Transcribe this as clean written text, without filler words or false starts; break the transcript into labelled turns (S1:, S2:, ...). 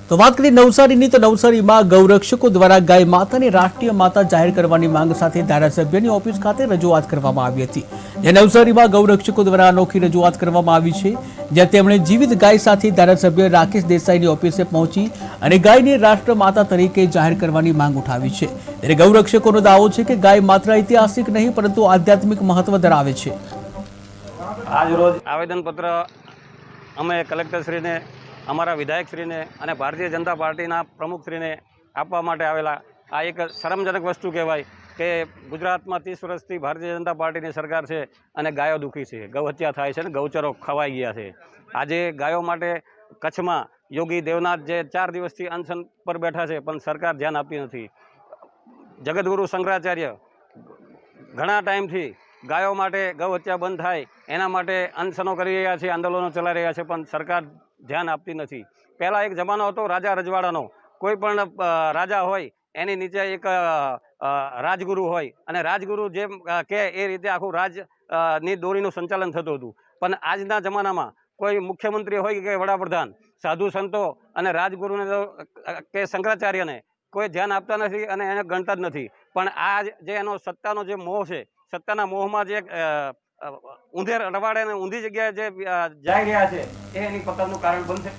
S1: તો વાત કરીએ નવસારીની તો નવસારીમાં ગૌરક્ષકો દ્વારા ગાય માતાને રાષ્ટ્રીય માતા જાહેર કરવાની માંગ સાથે ધારાસભ્યની ઓફિસ ખાતે રજૂઆત કરવામાં આવી હતી। જ્યાં નવસારીમાં ગૌરક્ષકો દ્વારા અનોખી રજૂઆત કરવામાં આવી છે, જ્યાં તેમણે જીવિત ગાય સાથે ધારાસભ્ય રાકેશ દેસાઈની ઓફિસે પહોંચી અને ગાયને રાષ્ટ્ર માતા તરીકે જાહેર કરવાની માંગ ઉઠાવી છે। ત્યારે ગૌરક્ષકોનો દાવો છે કે ગાય માત્ર ઐતિહાસિક નહીં પરંતુ આધ્યાત્મિક મહત્વ ધરાવે છે।
S2: આજ રોજ આવેદનપત્ર અમે કલેક્ટરશ્રીને, અમારા વિધાયકશ્રીને અને ભારતીય જનતા પાર્ટીના પ્રમુખશ્રીને આપવા માટે આવેલા। આ એક શરમજનક વસ્તુ કહેવાય કે ગુજરાતમાં 30 વર્ષથી ભારતીય જનતા પાર્ટીની સરકાર છે અને ગાયો દુઃખી છે, ગૌ હત્યા થાય છે અને ગૌચરો ખવાઈ ગયા છે। આજે ગાયો માટે કચ્છમાં યોગી દેવનાથ જે 4 દિવસથી અનશન પર બેઠા છે પણ સરકાર ધ્યાન આપતી નથી। જગતગુરુ શંકરાચાર્ય ઘણા ટાઈમથી ગાયો માટે ગૌ હત્યા બંધ થાય એના માટે અનશનો કરી રહ્યા છે, આંદોલનો ચલાવી રહ્યા છે, પણ સરકાર ધ્યાન આપતી નથી। પહેલાં એક જમાનો હતો રાજા રજવાડાનો, કોઈ પણ રાજા હોય એની નીચે એક રાજગુરુ હોય અને રાજગુરુ જેમ કે એ રીતે આખું ની દોરીનું સંચાલન થતું હતું। પણ આજના જમાનામાં કોઈ મુખ્યમંત્રી હોય કે વડાપ્રધાન, સાધુ સંતો અને રાજગુરુને કે શંકરાચાર્યને કોઈ ધ્યાન આપતા નથી અને એને ગણતા જ નથી। પણ આ જે એનો સત્તાનો જે મોહ છે, સત્તાના મોહમાં જે ઊંધે રવાડે અને ઊંધી જગ્યાએ જે જઈ રહ્યા છે એ એની પતનનું કારણ બનશે।